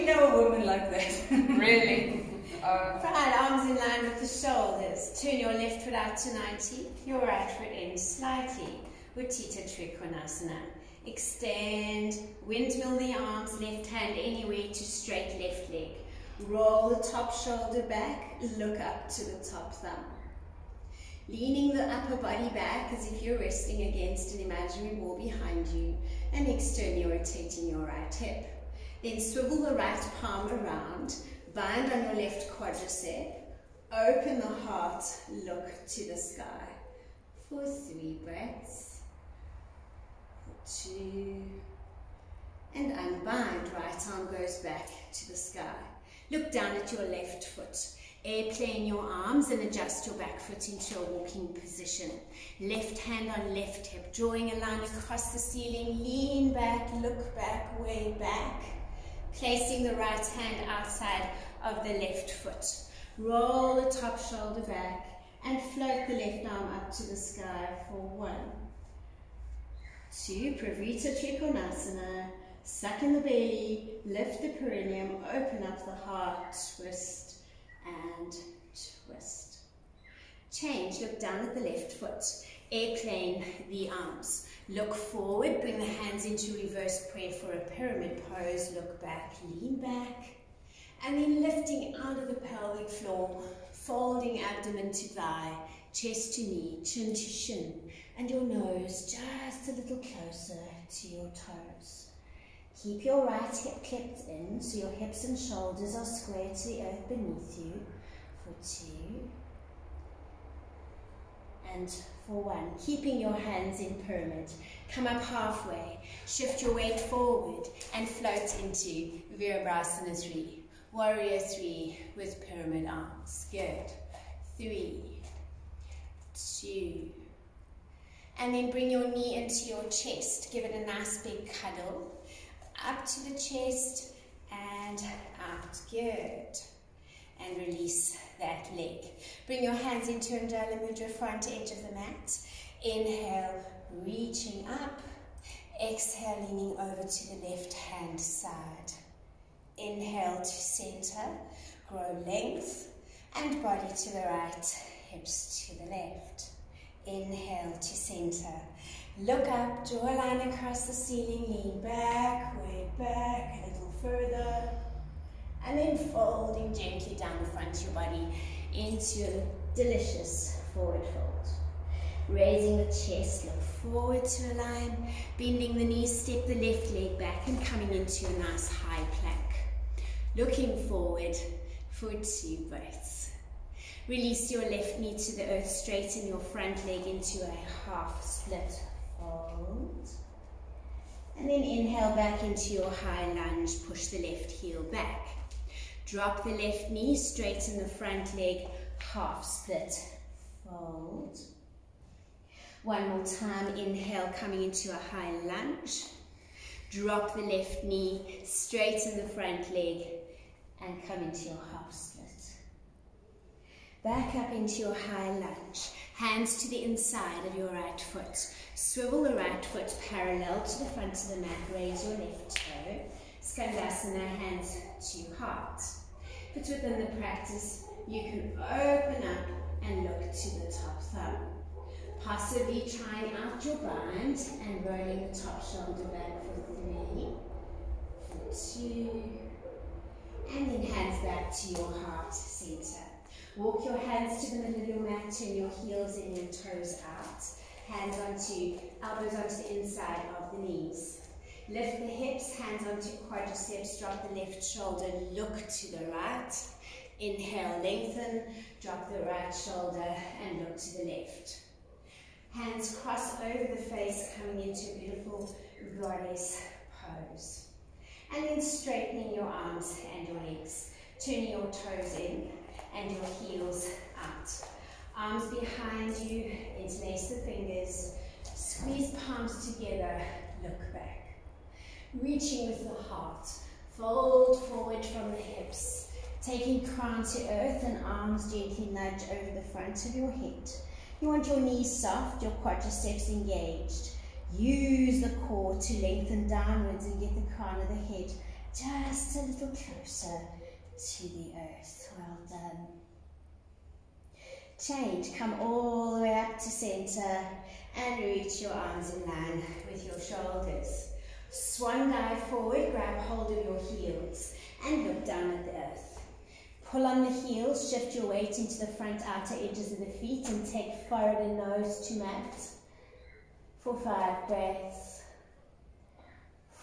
know a woman like that. Really? Right, arms in line with the shoulders. Turn your left foot out to 90, your right foot in slightly. Utthita Trikonasana. Extend, windmill the arms, left hand anywhere to straight left leg. Roll the top shoulder back, look up to the top thumb. Leaning the upper body back as if you're resting against an imaginary wall behind you, and externally rotating your right hip. Then swivel the right palm around, bind on your left quadricep, open the heart, look to the sky. For 3 breaths, for 2, and unbind, right arm goes back to the sky. Look down at your left foot. Airplane your arms and adjust your back foot into a walking position. Left hand on left hip, drawing a line across the ceiling. Lean back, look back, way back. Placing the right hand outside of the left foot. Roll the top shoulder back and float the left arm up to the sky for 1, 2, Pravrita Trikonasana. Suck in the belly, lift the perineum, open up the heart, twist and twist. Change, look down at the left foot. Airplane the arms. Look forward, bring the hands into reverse prayer for a pyramid pose. Look back, lean back. And then lifting out of the pelvic floor, folding abdomen to thigh, chest to knee, chin to shin, and your nose just a little closer to your toes. Keep your right hip kept in so your hips and shoulders are square to the earth beneath you. For 2 and for 1. Keeping your hands in pyramid. Come up halfway. Shift your weight forward and float into Virabhasana 3. Warrior 3 with pyramid arms. Good. 3, 2. And then bring your knee into your chest. Give it a nice big cuddle. Up to the chest and out. Good. And release that leg. Bring your hands into Anjali Mudra, front edge of the mat. Inhale, reaching up. Exhale, leaning over to the left hand side. Inhale to center, grow length and body to the right, hips to the left. Inhale to center. Look up, draw a line across the ceiling, lean back, way back, a little further. And then folding gently down the front of your body into a delicious forward fold. Raising the chest, look forward to a line. Bending the knees, step the left leg back and coming into a nice high plank. Looking forward for 2 breaths. Release your left knee to the earth, straighten your front leg into a half split fold. And then inhale back into your high lunge, push the left heel back. Drop the left knee, straighten the front leg, half split fold. One more time, inhale, coming into a high lunge. Drop the left knee, straighten the front leg, and come into your half split. Back up into your high lunge. Hands to the inside of your right foot. Swivel the right foot parallel to the front of the mat. Raise your left toe. Skandasana, hands to heart. But within the practice, you can open up and look to the top thumb. Possibly trying out your bind and rolling the top shoulder back for 3, for 2, and then hands back to your heart center. Walk your hands to the middle of your mat, turn your heels in and toes out. Hands onto, elbows onto the inside of the knees. Lift the hips, hands onto quadriceps, drop the left shoulder, look to the right. Inhale, lengthen, drop the right shoulder and look to the left. Hands cross over the face, coming into a beautiful goddess pose. And then straightening your arms and your legs, turning your toes in and your heels out. Arms behind you, interlace the fingers, squeeze palms together, look back. Reaching with the heart, fold forward from the hips, taking crown to earth and arms gently nudge over the front of your head. You want your knees soft, your quadriceps engaged. Use the core to lengthen downwards and get the crown of the head just a little closer to the earth. Well done. Change, come all the way up to center and reach your arms in line with your shoulders. Swan dive forward, grab hold of your heels and look down at the earth. Pull on the heels, shift your weight into the front outer edges of the feet and take forehead and nose to mat. For 5 breaths.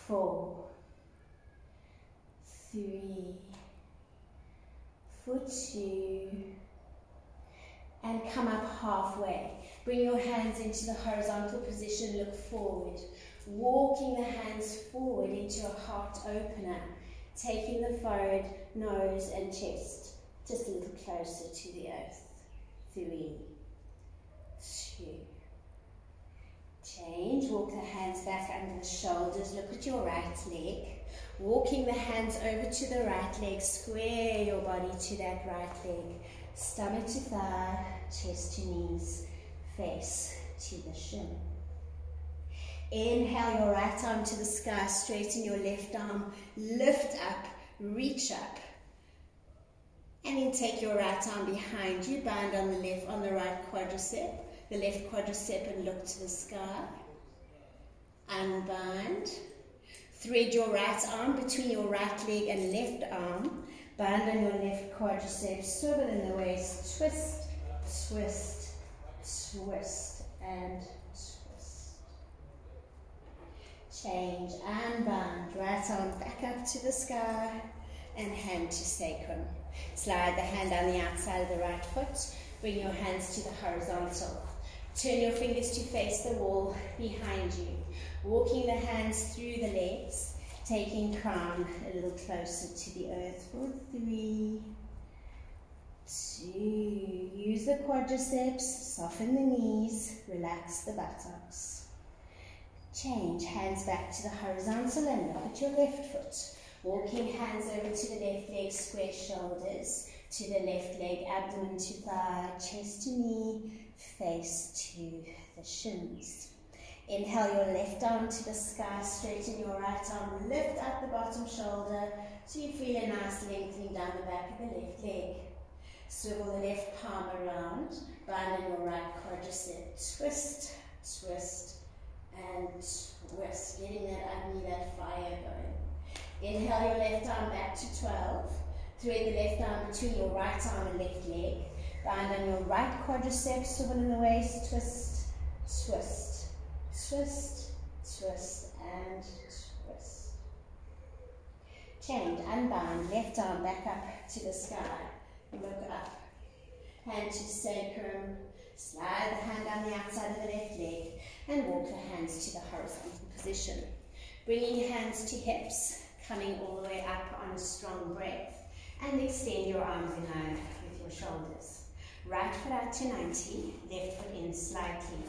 4, 3, for 2, and come up halfway. Bring your hands into the horizontal position, look forward. Walking the hands forward into a heart opener, taking the forehead, nose and chest just a little closer to the earth. 3, 2, change, walk the hands back under the shoulders, look at your right leg. Walking the hands over to the right leg, square your body to that right leg. Stomach to thigh, chest to knees, face to the shin. Inhale your right arm to the sky, straighten your left arm, lift up, reach up. And then take your right arm behind you, bind on the right quadricep, the left quadricep and look to the sky. Unbind. Thread your right arm between your right leg and left arm. Bind on your left quadricep, swivel in the waist, twist, twist, twist, and twist. Change, unbind, right arm back up to the sky, and hand to sacrum. Slide the hand down the outside of the right foot, bring your hands to the horizontal. Turn your fingers to face the wall behind you. Walking the hands through the legs, taking crown a little closer to the earth for 3, 2. Use the quadriceps, soften the knees, relax the buttocks. Change, hands back to the horizontal and look at your left foot. Walking hands over to the left leg, square shoulders, to the left leg, abdomen to thigh, chest to knee, face to the shins. Inhale your left arm to the sky, straighten your right arm, lift up the bottom shoulder so you feel a nice lengthening down the back of the left leg. Swivel the left palm around, bind on your right quadricep, twist, twist, and twist, getting that agni, that fire going. Inhale your left arm back to 12, thread the left arm between your right arm and left leg, bind on your right quadricep, swivel in the waist, twist, twist. Twist, twist, and twist. Change, unbind, left arm back up to the sky. Look up. Hand to sacrum. Slide the hand down the outside of the left leg and walk the hands to the horizontal position. Bringing hands to hips, coming all the way up on a strong breath. And extend your arms in line with your shoulders. Right foot out to 90, left foot in slightly.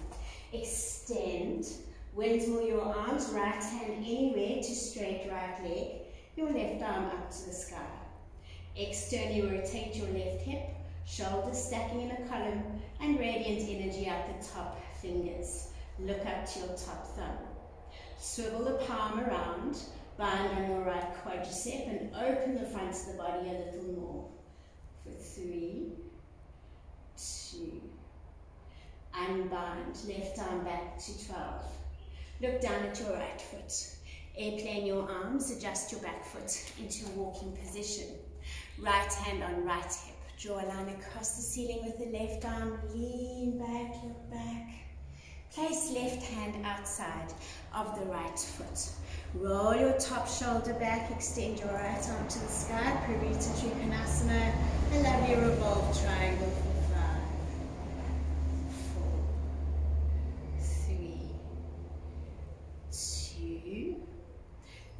Extend, windmill your arms, right hand anywhere to straight right leg, your left arm up to the sky. Externally rotate your left hip, shoulders stacking in a column, and radiant energy out the top fingers. Look up to your top thumb. Swivel the palm around, bind on your right quadricep, and open the front of the body a little more. For 3, 2, unbind, left arm back to 12. Look down at your right foot. Airplane your arms, adjust your back foot into a walking position. Right hand on right hip. Draw a line across the ceiling with the left arm. Lean back, look back. Place left hand outside of the right foot. Roll your top shoulder back, extend your right arm to the sky. Parivrtta Trikonasana. A lovely revolved triangle.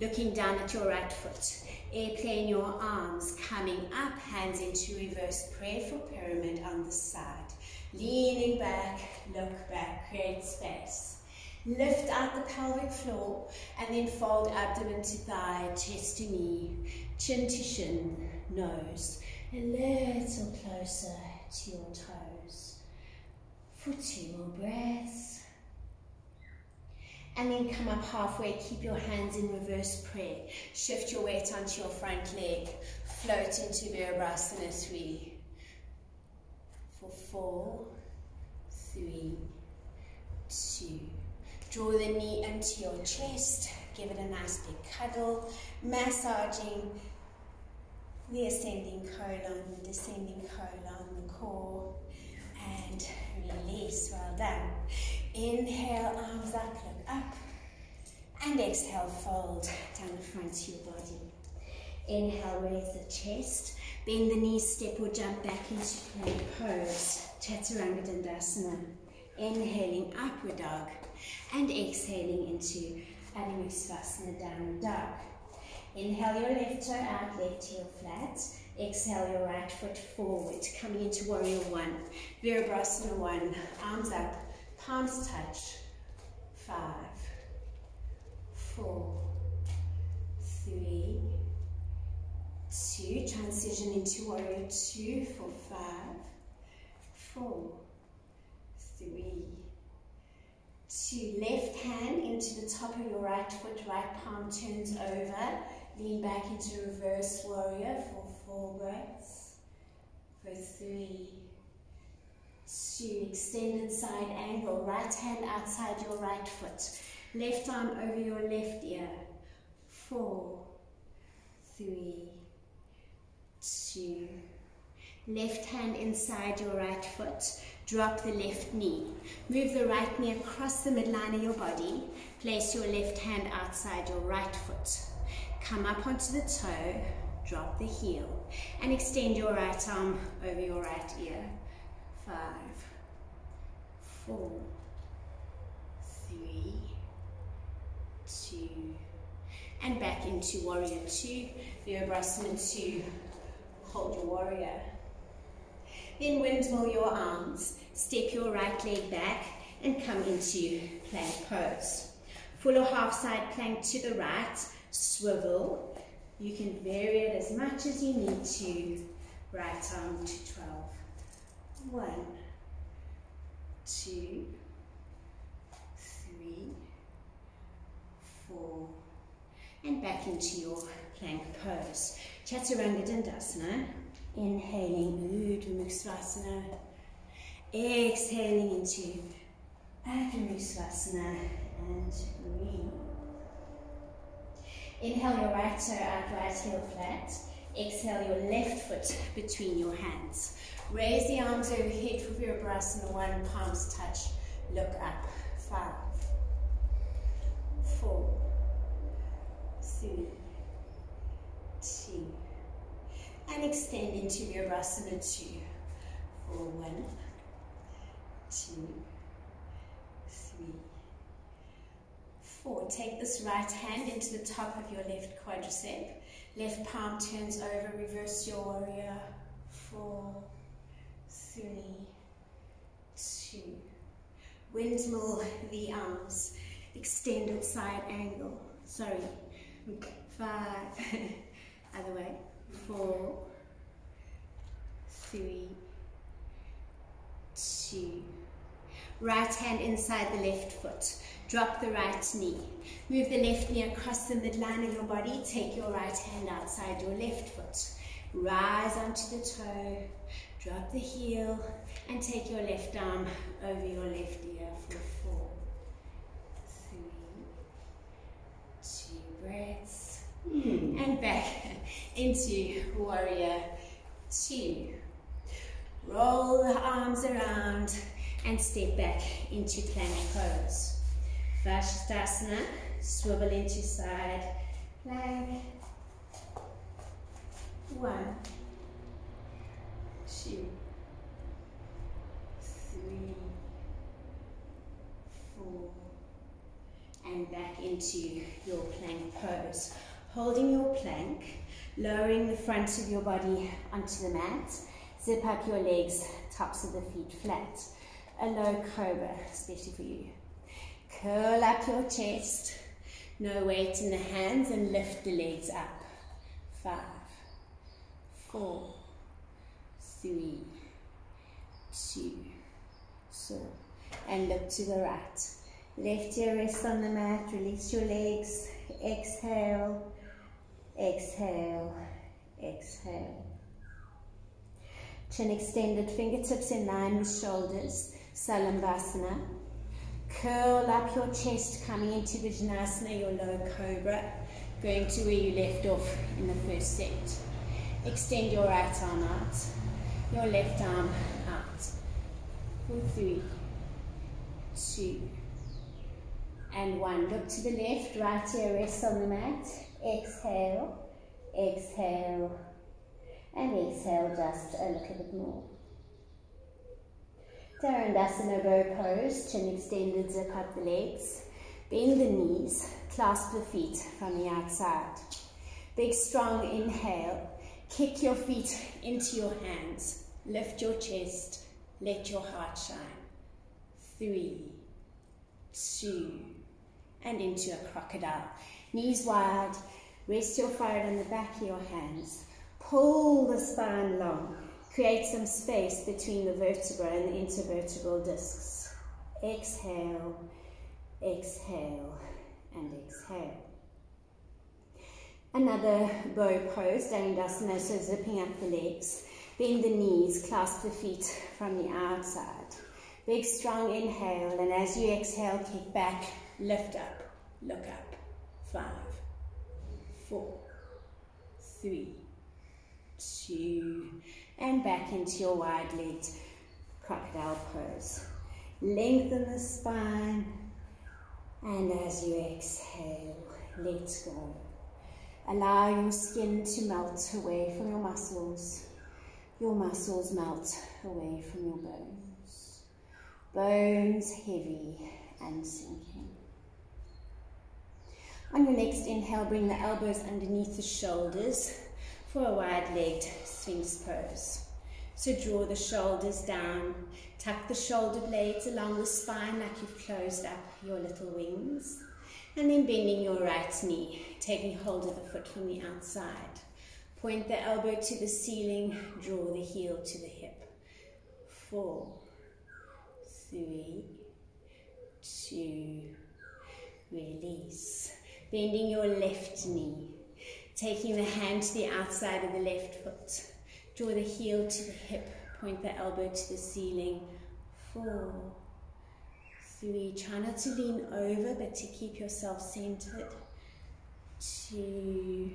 Looking down at your right foot, airplane your arms, coming up, hands into reverse prayerful pyramid on the side. Leaning back, look back, create space. Lift out the pelvic floor and then fold abdomen to thigh, chest to knee, chin to shin, nose, a little closer to your toes. For 2 more breaths. And then come up halfway, keep your hands in reverse prayer. Shift your weight onto your front leg. Float into Virabhasana 3. For 4, 3, 2. Draw the knee into your chest. Give it a nice big cuddle. Massaging the ascending colon, descending colon, the core. And release. Well done. Inhale, arms up, look up. And exhale, fold down the front of your body. Inhale, raise the chest. Bend the knees, step or jump back into plank pose. Chaturanga Dandasana. Inhaling, upward dog. And exhaling into Adho Mukha Svanasana, downward dog. Inhale your left toe out, left heel flat. Exhale your right foot forward, coming into Warrior 1. Virabhasana 1, arms up, palms touch. 5, 4, 3, 2. Transition into Warrior 2 for 5, 4, 3, 2. Left hand into the top of your right foot, right palm turns over. Lean back into reverse warrior for 4 breaths. For 3, 2. Extended side angle. Right hand outside your right foot. Left arm over your left ear. 4, 3, 2. Left hand inside your right foot. Drop the left knee. Move the right knee across the midline of your body. Place your left hand outside your right foot. Come up onto the toe, drop the heel, and extend your right arm over your right ear. 5, 4, 3, 2, and back into Warrior 2, Virabhasana 2. Hold your warrior. Then windmill your arms, step your right leg back, and come into plank pose. Full or half side plank to the right. Swivel. You can vary it as much as you need to. Right arm to 12. 1, 2, 3, 4, and back into your plank pose. Chaturanga Dandasana. Inhaling Adho Mukha Svanasana. Exhaling into Adho Mukha Svanasana and breathe. Inhale your right toe out, right heel flat. Exhale your left foot between your hands. Raise the arms overhead for Virabhasana 1, palms touch. Look up. 5, 4, 3, 2. And extend into Virabhasana 2. For 1, 2, 3, 4. Take this right hand into the top of your left quadricep. Left palm turns over, reverse your warrior. 4, 3, 2. Windmill the arms. Extended side angle. Sorry. 5. Other way. 4, 3, 2. Right hand inside the left foot. Drop the right knee. Move the left knee across the midline of your body. Take your right hand outside your left foot. Rise onto the toe. Drop the heel. And take your left arm over your left ear for 4, 3, 2 breaths. And back into Warrior 2. Roll the arms around and step back into plank pose. Vashisthasana, swivel into side plank. 1, 2, 3, 4, and back into your plank pose. Holding your plank, lowering the front of your body onto the mat. Zip up your legs, tops of the feet flat. A low cobra, especially for you. Curl up your chest, no weight in the hands, and lift the legs up. 5, 4, 3, 2, so, and look to the right. Left ear rests on the mat, release your legs, exhale, exhale, exhale. Chin extended, fingertips in line with shoulders, Salambhasana. Curl up your chest, coming into Vajrayasana, your low cobra, going to where you left off in the first set. Extend your right arm out, your left arm out. For 3, 2, and 1. Look to the left, right ear rests on the mat. Exhale, exhale, and exhale just a little bit more. Dharandasana bow pose, chin extended, zip up the legs. Bend the knees, clasp the feet from the outside. Big strong inhale, kick your feet into your hands. Lift your chest, let your heart shine. 3, 2, and into a crocodile. Knees wide, rest your forehead on the back of your hands. Pull the spine long. Create some space between the vertebra and the intervertebral discs. Exhale, exhale, and exhale. Another bow pose, Dharandasana, so zipping up the legs. Bend the knees, clasp the feet from the outside. Big strong inhale, and as you exhale, kick back, lift up, look up. 5, 4, 3, 2, and back into your wide-legged crocodile pose. Lengthen the spine, and as you exhale, let go. Allow your skin to melt away from your muscles melt away from your bones. Bones heavy and sinking. On your next inhale, bring the elbows underneath the shoulders for a wide-legged Sphinx pose. So draw the shoulders down, tuck the shoulder blades along the spine like you've closed up your little wings, and then bending your right knee, taking hold of the foot from the outside. Point the elbow to the ceiling, draw the heel to the hip. 4, 3, 2, release. Bending your left knee, taking the hand to the outside of the left foot. Draw the heel to the hip, point the elbow to the ceiling. 4, 3, try not to lean over, but to keep yourself centered. 2,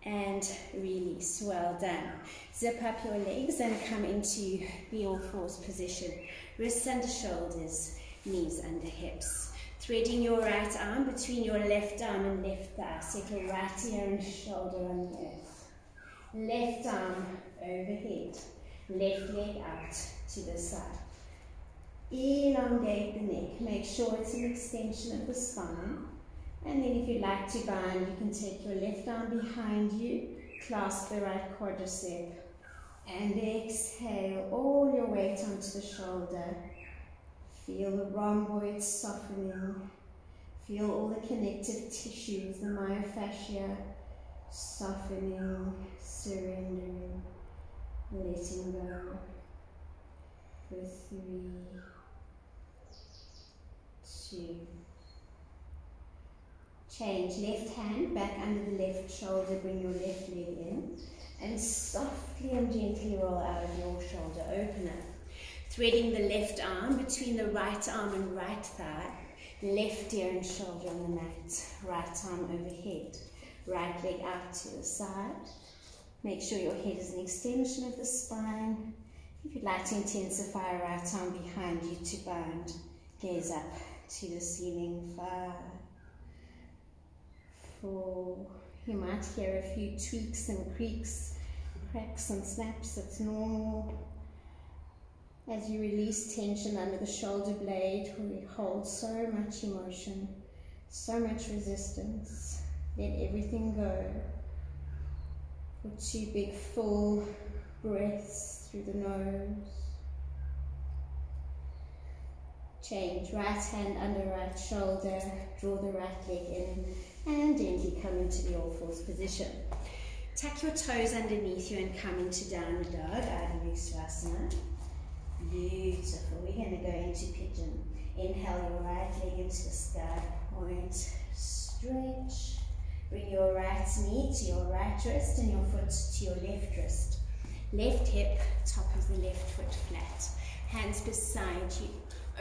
and release. Well done. Zip up your legs and come into the all-fours position. Wrists under shoulders, knees under hips. Threading your right arm between your left arm and left thigh. Settle right ear and shoulder on the earth. Left arm overhead. Left leg out to the side. Elongate the neck. Make sure it's an extension of the spine. And then if you'd like to bind, you can take your left arm behind you, clasp the right quadricep, and exhale all your weight onto the shoulder. Feel the rhomboids softening. Feel all the connective tissues, the myofascia, softening, surrendering, letting go. For 3, 2. Change left hand back under the left shoulder, bring your left leg in, and softly and gently roll out of your shoulder opener. Threading the left arm between the right arm and right thigh, left ear and shoulder on the mat, right arm overhead, right leg out to the side. Make sure your head is an extension of the spine. If you'd like to intensify, right arm behind you to bind, gaze up to the ceiling. 5, 4, you might hear a few tweaks and creaks, cracks and snaps, that's normal. As you release tension under the shoulder blade, we hold so much emotion, so much resistance. Let everything go. For 2 big full breaths through the nose. Change, right hand under right shoulder, draw the right leg in, and gently come into the all-fours position. Tuck your toes underneath you and come into downward dog, Ardha Virasana. Beautiful. We're going to go into pigeon. Inhale your right leg into the sky, point, stretch. Bring your right knee to your right wrist and your foot to your left wrist. Left hip, top of the left foot flat. Hands beside you.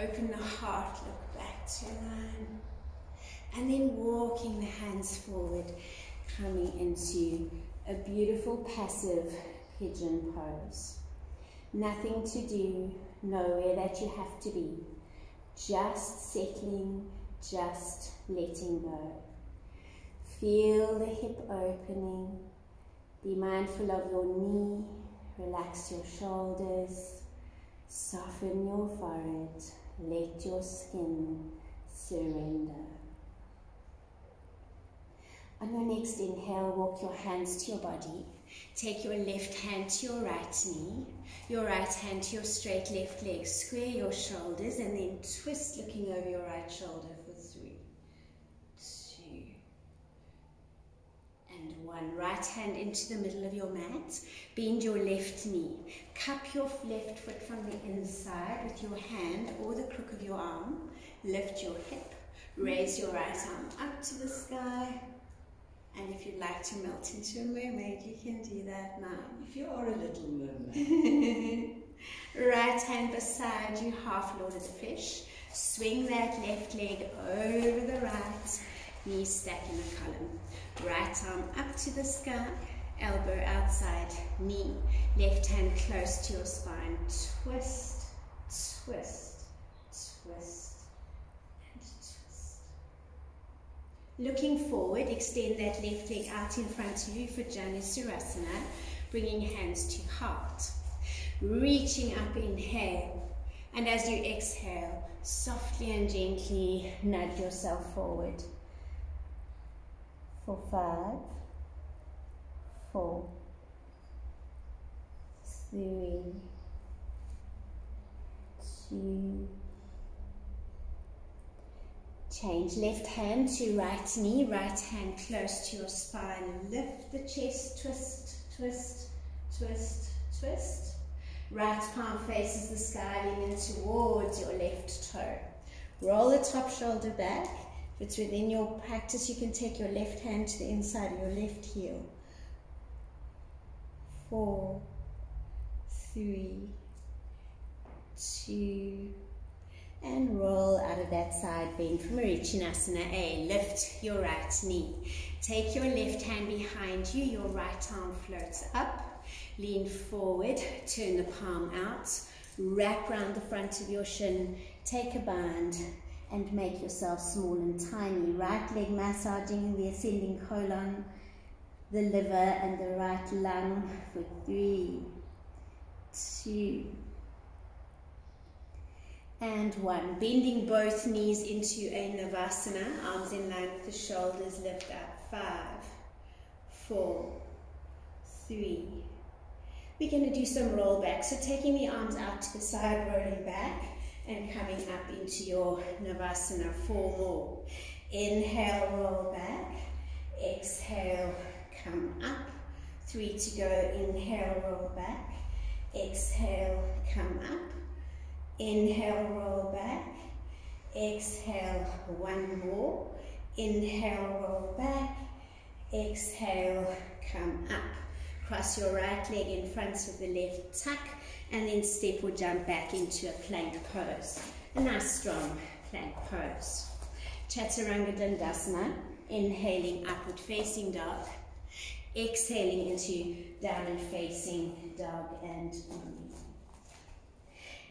Open the heart, look back to line. And then walking the hands forward, coming into a beautiful passive pigeon pose. Nothing to do, nowhere that you have to be. Just settling, just letting go. Feel the hip opening. Be mindful of your knee. Relax your shoulders. Soften your forehead. Let your skin surrender. On your next inhale, walk your hands to your body. Take your left hand to your right knee, your right hand to your straight left leg. Square your shoulders and then twist looking over your right shoulder for 3, 2, and 1. Right hand into the middle of your mat. Bend your left knee. Cup your left foot from the inside with your hand or the crook of your arm. Lift your hip. Raise your right arm up to the sky. And if you'd like to melt into a mermaid, you can do that now. If you are a little mermaid. Right hand beside you, half Lord of the Fish. Swing that left leg over the right, knee stack in the column. Right arm up to the sky, elbow outside, knee. Left hand close to your spine. Twist, twist, twist. Looking forward, extend that left leg out in front of you for Janushirasana, bringing hands to heart. Reaching up, inhale, and as you exhale, softly and gently nudge yourself forward. For 5, 4, 3, 2, change. Left hand to right knee, right hand close to your spine. Lift the chest, twist, twist, twist, twist. Right palm faces the sky, leaning towards your left toe. Roll the top shoulder back. If it's within your practice, you can take your left hand to the inside of your left heel. 4, 3, 2, and roll out of that side bend from Marichinasana A. Lift your right knee. Take your left hand behind you, your right arm floats up. Lean forward, turn the palm out, wrap around the front of your shin, take a bind, and make yourself small and tiny. Right leg massaging the ascending colon, the liver, and the right lung for 3, 2, and 1. Bending both knees into a Navasana, arms in line with the shoulders, lift up. 5, 4, 3. We're going to do some roll back. So taking the arms out to the side, rolling back, and coming up into your Navasana. 4 more. Inhale, roll back. Exhale, come up. 3 to go. Inhale, roll back. Exhale, come up. Inhale, roll back. Exhale, 1 more. Inhale, roll back. Exhale, come up. Cross your right leg in front of the left, tuck, and then step or jump back into a plank pose. A nice strong plank pose. Chaturanga Dandasana, inhaling upward facing dog, exhaling into downward facing dog and moon.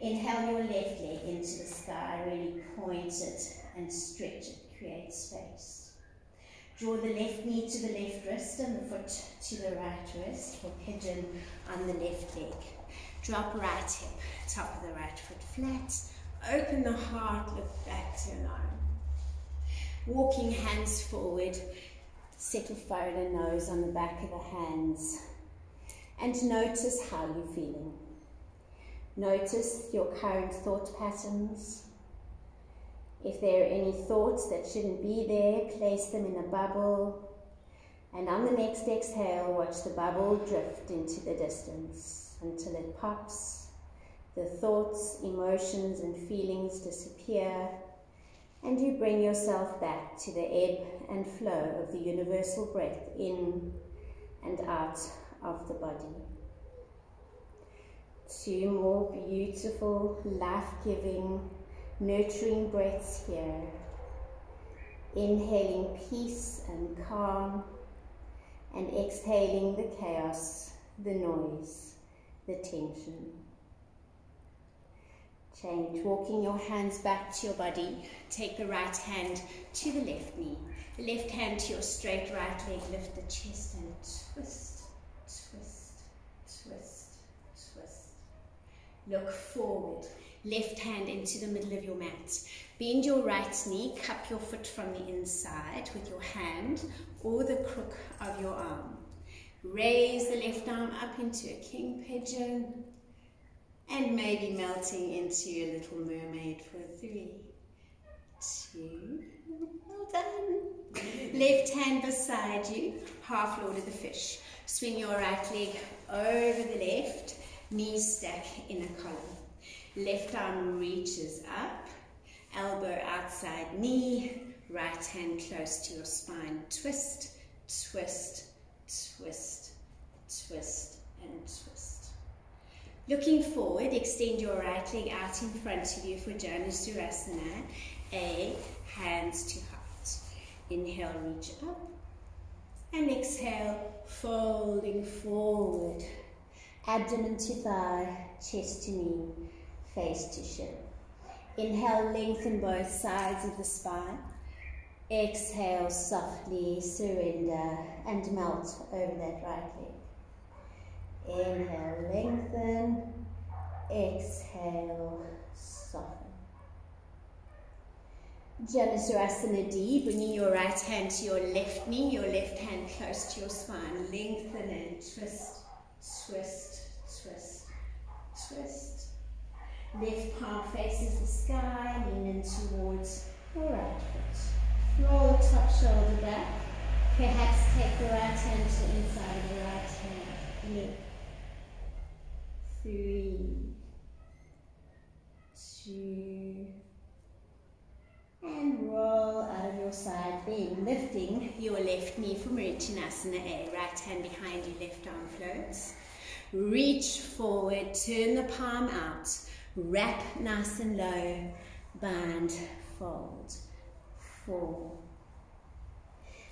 Inhale your left leg into the sky, really point it and stretch it, create space. Draw the left knee to the left wrist and the foot to the right wrist for pigeon on the left leg. Drop right hip, top of the right foot flat. Open the heart, look back to line. Walking hands forward, settle forehead and nose on the back of the hands. And notice how you're feeling. Notice your current thought patterns. If there are any thoughts that shouldn't be there, place them in a bubble. And on the next exhale, watch the bubble drift into the distance until it pops. The thoughts, emotions, and feelings disappear, and you bring yourself back to the ebb and flow of the universal breath in and out of the body. 2 more beautiful, life-giving, nurturing breaths here. Inhaling peace and calm, and exhaling the chaos, the noise, the tension. Change, walking your hands back to your body. Take the right hand to the left knee. The left hand to your straight right leg. Lift the chest and twist, twist, twist, twist. Look forward. Left hand into the middle of your mat. Bend your right knee, cup your foot from the inside with your hand or the crook of your arm. Raise the left arm up into a king pigeon and maybe melting into a little mermaid for 3, 2, well done. Left hand beside you, half Lord of the Fish. Swing your right leg over the left, knees stack in a column. Left arm reaches up, elbow outside knee, right hand close to your spine. Twist, twist, twist, twist, and twist. Looking forward, extend your right leg out in front of you for Janu Surasana, A, hands to heart. Inhale, reach up, and exhale, folding forward. Abdomen to thigh, chest to knee, face to shin. Inhale, lengthen both sides of the spine. Exhale, softly surrender and melt over that right leg. Inhale, lengthen. Exhale, soften. Janushirasana D, bringing your right hand to your left knee, your left hand close to your spine. Lengthen and twist, twist, twist, twist. Left palm faces the sky, lean in towards your right foot. Roll the top shoulder back. Perhaps take the right hand to the inside of the right hand. Leg. 3, 2, and roll out of your side bend, lifting your left knee for Mritunasana A. Right hand behind you, left arm floats. Reach forward, turn the palm out. Wrap nice and low, bind, fold. 4.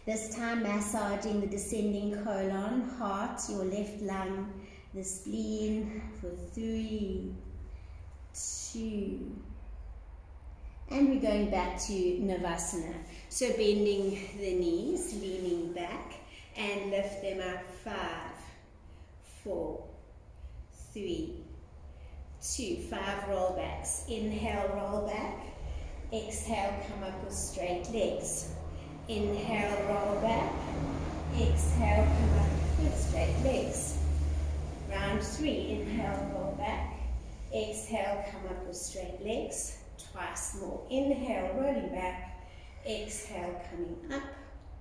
This time massaging the descending colon, heart, your left lung, the spleen for 3, 2. And we're going back to Navasana. So bending the knees, leaning back, and lift them up. 5, 4, 3, 2, 5 rollbacks. Inhale, roll back. Exhale, come up with straight legs. Inhale, roll back. Exhale, come up with straight legs. Round 3, inhale, roll back. Exhale, come up with straight legs. Twice more. Inhale, rolling back. Exhale, coming up.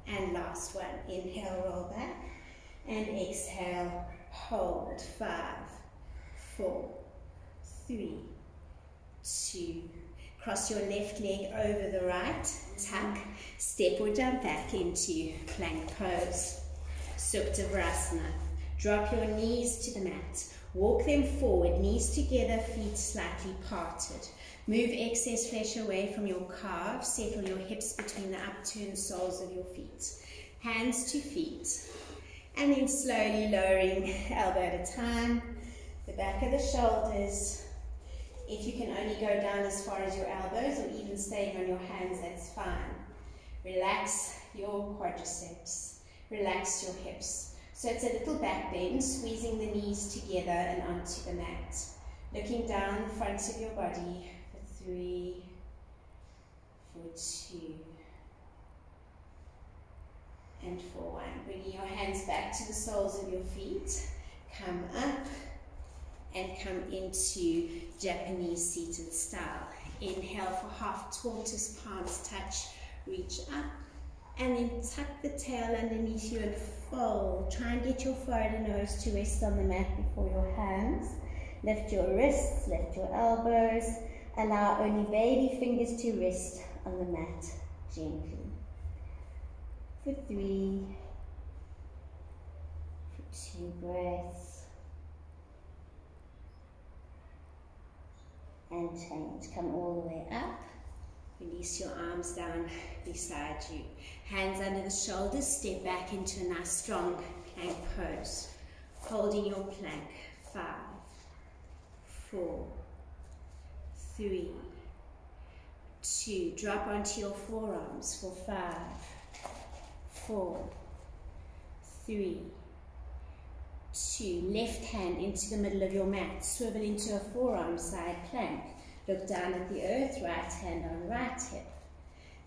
And last one. Inhale, roll back. And exhale, hold. 5, 4, 3, 2. Cross your left leg over the right. Tuck. Step or jump back into plank pose. Supta Vrasana. Drop your knees to the mat. Walk them forward, knees together, feet slightly parted. Move excess flesh away from your calves. Settle your hips between the upturned soles of your feet. Hands to feet. And then slowly lowering elbow at a time. The back of the shoulders. If you can only go down as far as your elbows or even staying on your hands, that's fine. Relax your quadriceps. Relax your hips. So it's a little back bend, squeezing the knees together and onto the mat. Looking down the front of your body for 3, for 2, and for 1. Bringing your hands back to the soles of your feet. Come up and come into Japanese seated style. Inhale for half tortoise, palms touch, reach up. And then tuck the tail underneath you and fold. Try and get your forehead and nose to rest on the mat before your hands. Lift your wrists, lift your elbows. Allow only baby fingers to rest on the mat gently. For 3, for 2 breaths, and change. Come all the way up. Release your arms down beside you. Hands under the shoulders, step back into a nice strong plank pose. Holding your plank. 5, 4, 3, 2. Drop onto your forearms for 5, 4, 3, 2. Left hand into the middle of your mat. Swivel into a forearm side plank. Look down at the earth, right hand on right hip.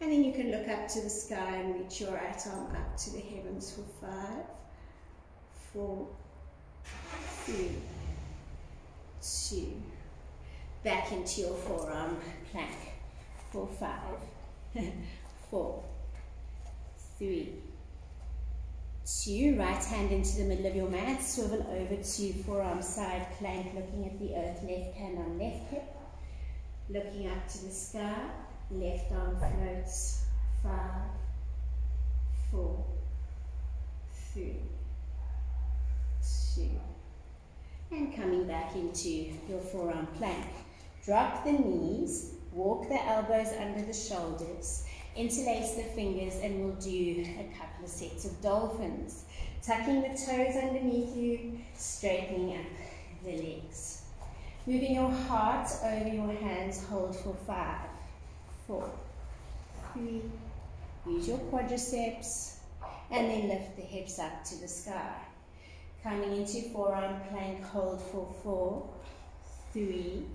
And then you can look up to the sky and reach your right arm up to the heavens for 5, 4, 3, 2. Back into your forearm plank for 5, 4, 3, 2. Right hand into the middle of your mat. Swivel over to forearm side plank, looking at the earth. Left hand on left hip. Looking up to the sky, left arm floats. 5, 4, 3, 2. And coming back into your forearm plank. Drop the knees, walk the elbows under the shoulders, interlace the fingers, and we'll do a couple of sets of dolphins. Tucking the toes underneath you, straightening up the legs. Moving your heart over your hands, hold for 5, 4, 3. Use your quadriceps, and then lift the hips up to the sky. Coming into forearm plank, hold for 4, 3,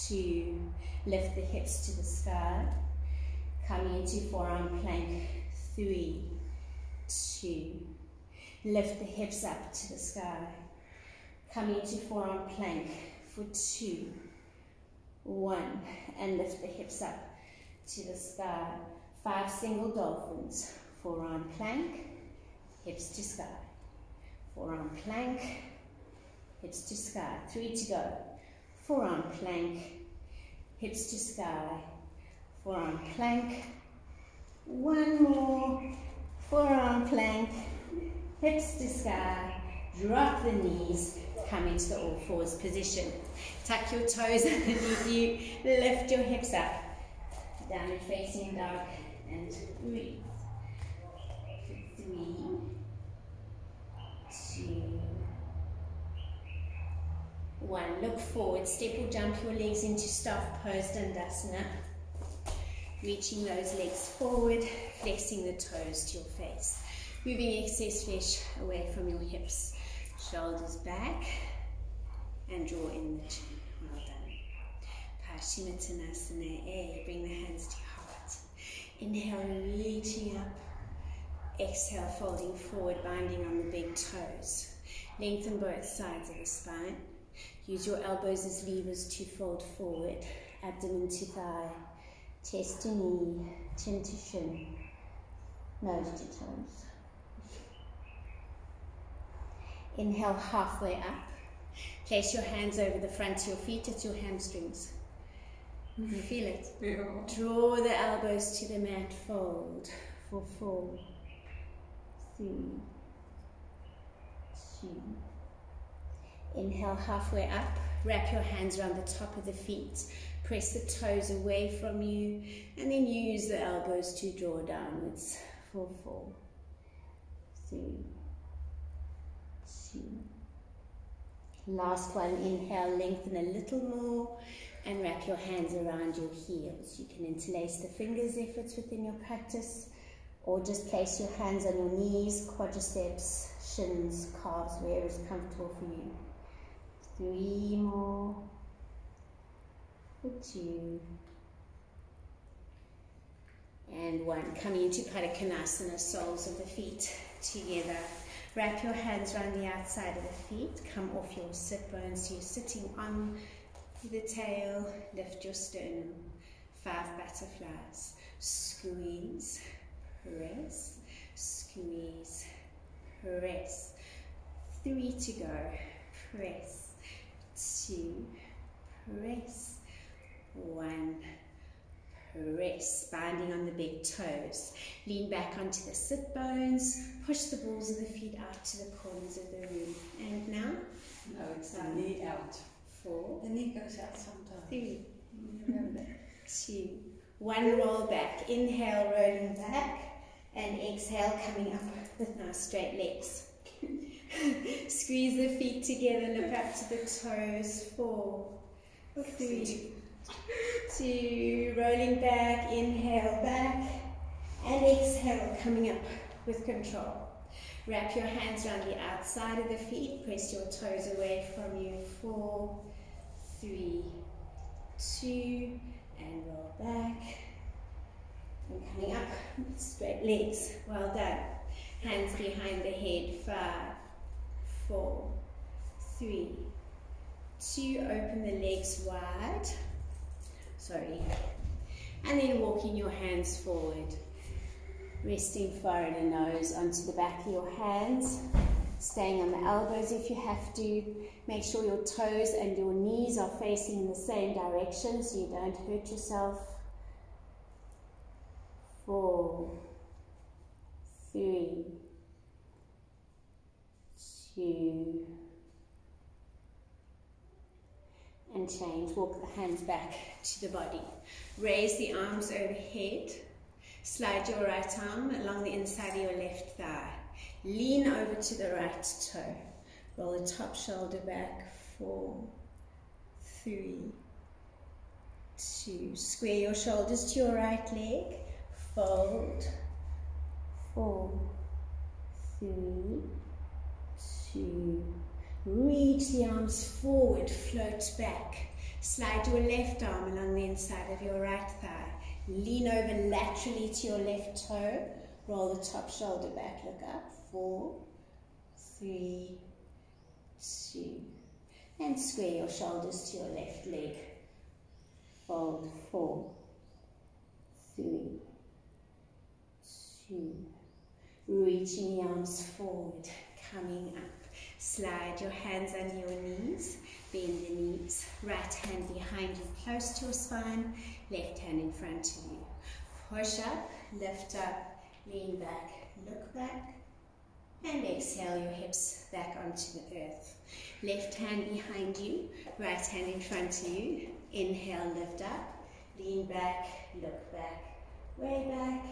2. Lift the hips to the sky. Coming into forearm plank, 3, 2. Lift the hips up to the sky. Coming into forearm plank for 2, 1. And lift the hips up to the sky. 5 single dolphins. Forearm plank, hips to sky. Forearm plank, hips to sky. 3 to go. Forearm plank, hips to sky. Forearm plank. 1 more. Forearm plank, hips to sky. Drop the knees. Come into the all fours position. Tuck your toes underneath you. Lift your hips up. Downward facing dog. And breathe. 3, 2, 1. Look forward. Step or jump your legs into staff pose, Dandasana. Reaching those legs forward, flexing the toes to your face. Moving excess flesh away from your hips. Shoulders back, and draw in the chin. Well done. Paschimottanasana. Bring the hands to your heart. Inhale, reaching up. Exhale, folding forward, binding on the big toes. Lengthen both sides of the spine. Use your elbows as levers to fold forward. Abdomen to thigh, chest to knee, chin to shin, nose to toes. Inhale, halfway up. Place your hands over the front of your feet at your hamstrings. You feel it? Yeah. Draw the elbows to the mat, fold for 4, 3, 2. Inhale, halfway up. Wrap your hands around the top of the feet. Press the toes away from you, and then use the elbows to draw downwards for 4, 3, 2. Last one. Inhale, lengthen a little more, and wrap your hands around your heels. You can interlace the fingers if it's within your practice, or just place your hands on your knees, quadriceps, shins, calves, wherever is comfortable for you. 3 more. For 2. And 1. Coming into Pada Konasana, soles of the feet together. Wrap your hands around the outside of the feet. Come off your sit bones. So you're sitting on the tail. Lift your sternum. 5 butterflies. Squeeze. Press. Squeeze. Press. 3 to go. Press. 2, press, 1, press, binding on the big toes. Lean back onto the sit bones, push the balls of the feet out to the corners of the room. And now? No, it's the knee out. 4, The knee goes out sometimes. 3, Remember. 2, 1, roll back. Inhale, rolling back, and exhale, coming up with nice straight legs. Squeeze the feet together, look up to the toes. 4, 3, 2, rolling back, inhale back, and exhale, coming up with control. Wrap your hands around the outside of the feet, press your toes away from you. 4, 3, 2, and roll back. And coming up, straight legs. Well done. Hands behind the head. 5, 4, 3, 2. Open the legs wide. Sorry. And then walking your hands forward. Resting forehead and nose onto the back of your hands. Staying on the elbows if you have to. Make sure your toes and your knees are facing in the same direction so you don't hurt yourself. 4, 3, 2, and change. Walk the hands back to the body. Raise the arms overhead. Slide your right arm along the inside of your left thigh. Lean over to the right toe. Roll the top shoulder back. 4, 3, 2. Square your shoulders to your right leg. Fold. 4, 3, 2. Reach the arms forward, float back. Slide your left arm along the inside of your right thigh. Lean over laterally to your left toe. Roll the top shoulder back, look up. 4, 3, 2. And square your shoulders to your left leg. Fold. 4, 3, 2. Reaching the arms forward, coming up. Slide your hands under your knees, bend the knees, right hand behind you close to your spine, left hand in front of you. Push up, lift up, lean back, look back, and exhale your hips back onto the earth. Left hand behind you, right hand in front of you. Inhale, lift up, lean back, look back, way back,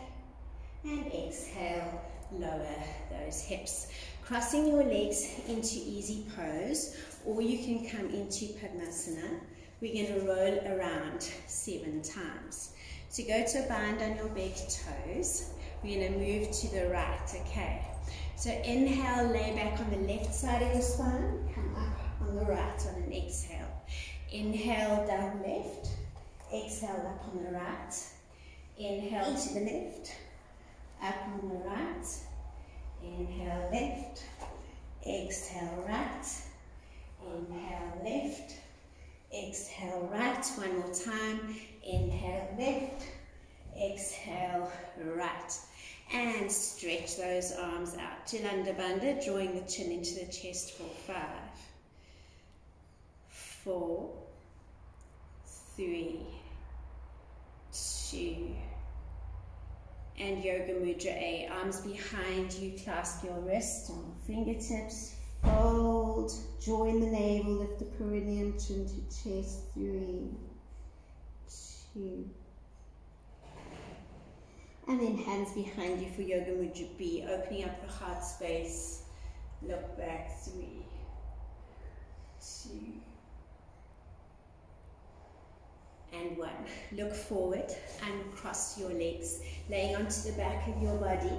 and exhale, lower those hips. Crossing your legs into easy pose, or you can come into Padmasana. We're going to roll around 7 times. So go to a bind on your big toes. We're going to move to the right, okay? So inhale, lay back on the left side of your spine, come up on the right on an exhale. Inhale, down left, exhale, up on the right. Inhale to the left, up on the right. Inhale left, exhale right, inhale left, exhale right. One more time, inhale left, exhale right. And stretch those arms out. Jalandhar Bandha, drawing the chin into the chest for 5, 4, 3, 2, and Yoga Mudra A. Arms behind you, clasp your wrists on your fingertips, fold, join the navel, lift the perineum, chin to chest. 3, 2, and then hands behind you for Yoga Mudra B, opening up the heart space, look back. 3, 2, and 1. Look forward and cross your legs, laying onto the back of your body.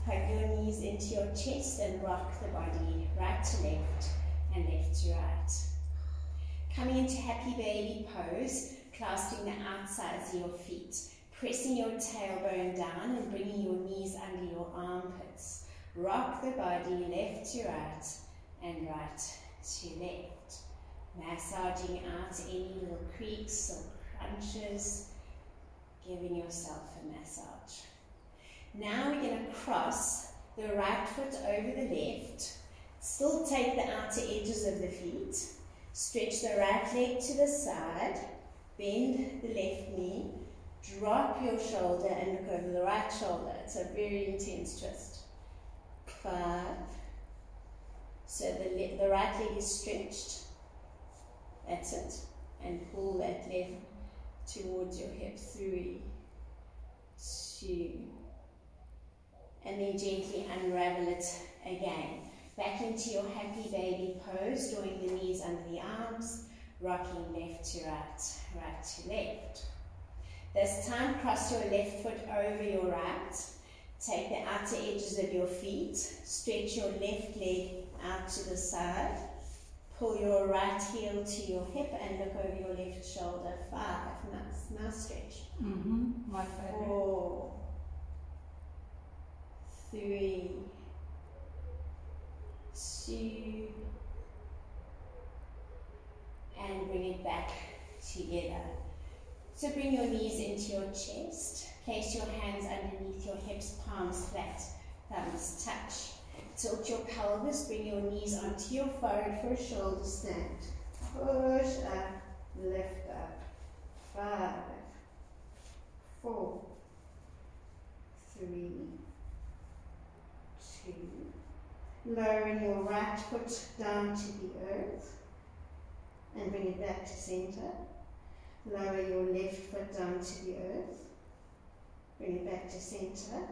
Hug your knees into your chest and rock the body right to left and left to right. Coming into Happy Baby pose, clasping the outsides of your feet, pressing your tailbone down and bringing your knees under your armpits. Rock the body left to right and right to left. Massaging out any little creaks or crunches, giving yourself a massage. Now we're going to cross the right foot over the left. Still take the outer edges of the feet. Stretch the right leg to the side, bend the left knee, drop your shoulder and look over the right shoulder. It's a very intense twist. 5. So the right leg is stretched. That's it. And pull that left towards your hip. 3, 2. And then gently unravel it again. Back into your happy baby pose, drawing the knees under the arms, rocking left to right, right to left. This time, cross your left foot over your right. Take the outer edges of your feet. Stretch your left leg out to the side. Pull your right heel to your hip and look over your left shoulder. 5. Nice. Now stretch. My favorite. 4, 3, 2, and bring it back together. So bring your knees into your chest. Place your hands underneath your hips, palms flat, thumbs touch. Tilt your pelvis, bring your knees onto your forehead for a shoulder stand. Push up, lift up. 5, 4, 3, 2. Lowering your right foot down to the earth and bring it back to center. Lower your left foot down to the earth. Bring it back to center.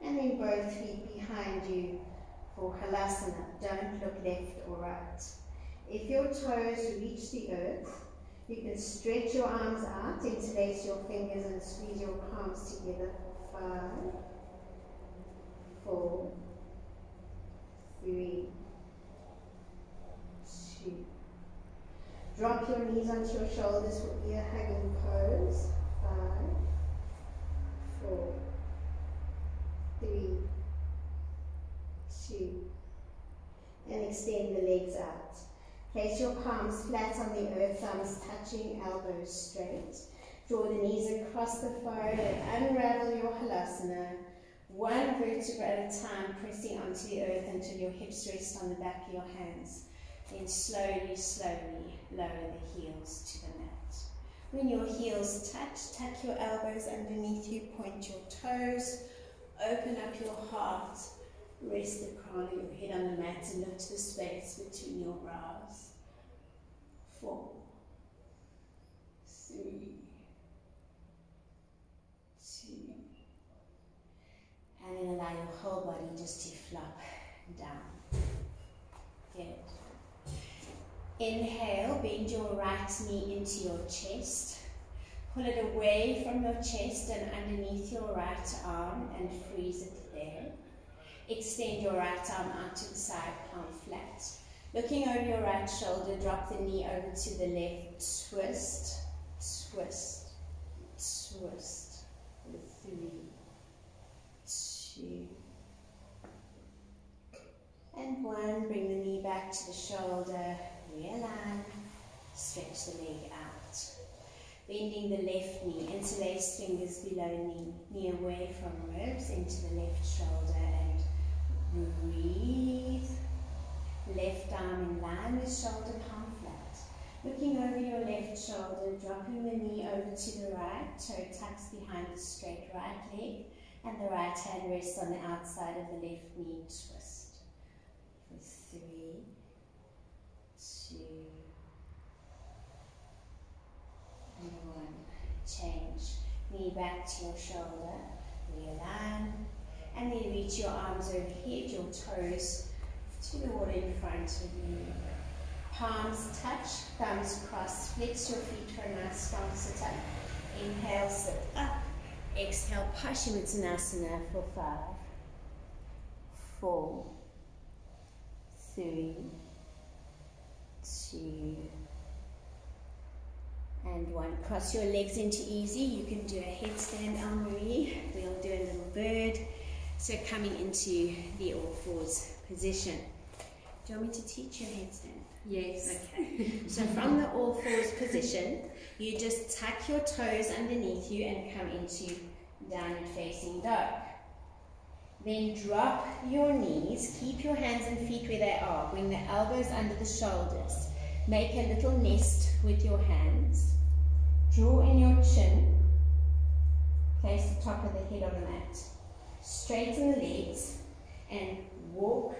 And then both feet behind you for Halasana. Don't look left or right. If your toes reach the earth, you can stretch your arms out, interlace your fingers and squeeze your palms together. 5, 4, 3, 2. Drop your knees onto your shoulders for ear hugging pose. 5, 4, 3, 2. And extend the legs out. Place your palms flat on the earth, thumbs touching, elbows straight. Draw the knees across the forehead and unravel your Halasana. 1 vertebra at a time, pressing onto the earth until your hips rest on the back of your hands. Then slowly, slowly lower the heels to the mat. When your heels touch, tuck your elbows underneath you, point your toes, open up your heart, rest the crown of your head on the mat and look to the space between your brows. 4, 3, 2. And then allow your whole body just to flop down. Good. Inhale, bend your right knee into your chest. Pull it away from your chest and underneath your right arm and freeze it there. Extend your right arm out to the side, palm flat. Looking over your right shoulder, drop the knee over to the left. Twist, twist, twist. 3, 2, and 1. Bring the knee back to the shoulder. Realign. Stretch the leg out. Bending the left knee. Interlace fingers below knee. Knee away from ribs into the left shoulder and breathe. Left arm in line with shoulder, palm flat. Looking over your left shoulder, dropping the knee over to the right. Toe tucks behind the straight right leg. And the right hand rests on the outside of the left knee. Twist. For 3, 2, and 1. Change. Knee back to your shoulder. Realign. And then reach your arms overhead, your toes to the water in front of you. Palms touch, thumbs cross. Flex your feet for a nice strong sit up. Inhale, sit up. Exhale, Paschimottanasana for 5, 4, 3, 2, and 1. Cross your legs into easy. You can do a headstand, Anne-Marie. We'll do a little bird. So coming into the all fours position. Do you want me to teach you a headstand? Yes. Okay. So from the all fours position, you just tuck your toes underneath you and come into downward facing dog. Then drop your knees. Keep your hands and feet where they are. Bring the elbows under the shoulders. Make a little nest with your hands. Draw in your chin. Place the top of the head on the mat. Straighten the legs and walk,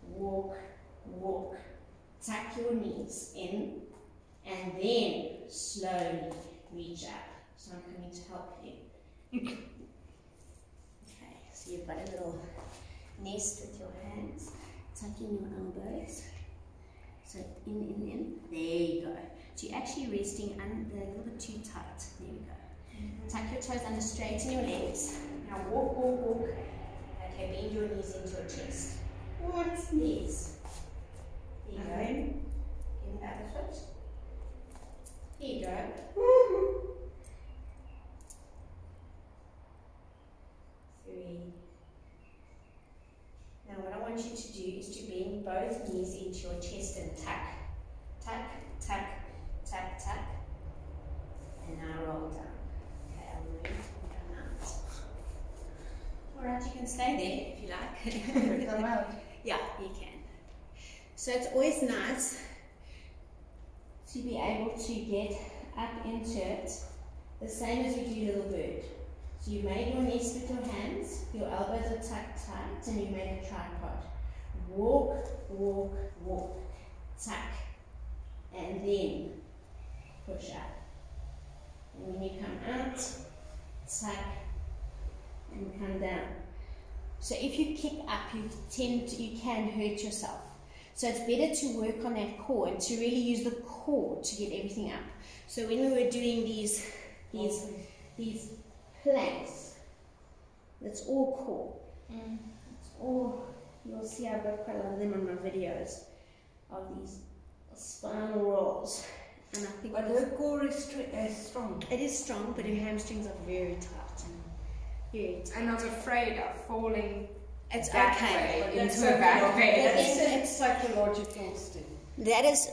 walk, walk. Tuck your knees in and then slowly reach up. So I'm coming to help you. Okay, so you've got a little nest with your hands. Tuck in your elbows. So in. There you go. So you're actually resting under a little bit too tight. There we go. Tuck your toes under, straighten your legs. Now walk, walk, walk. Okay, bend your knees into your chest. Yes. There you go. In the other foot. Here you go. Three. Now what I want you to do is to bend both knees into your chest and tuck. Tuck, tuck, tuck, tuck. And now roll down. Okay, I'll move and come out. Alright, you can stay there if you like. Come out. Yeah, you can. So it's always nice to be able to get up into it, the same as we do Little Bird. So you made your nest with your hands, your elbows are tucked tight, and you made a tripod. Walk, walk, walk, tuck, and then push up. And when you come out, tuck, and come down. So if you kick up, you can hurt yourself. So it's better to work on that core and to really use the core to get everything up. So when we were doing these planks, that's all core. It's all, you'll see I've got quite a lot of them on my videos of these spinal rolls. And I think But her core is strong. it is strong, but her hamstrings are very tight. Very tight. And I'm afraid of falling It's that okay. way into a back bed. It's psychological still. That is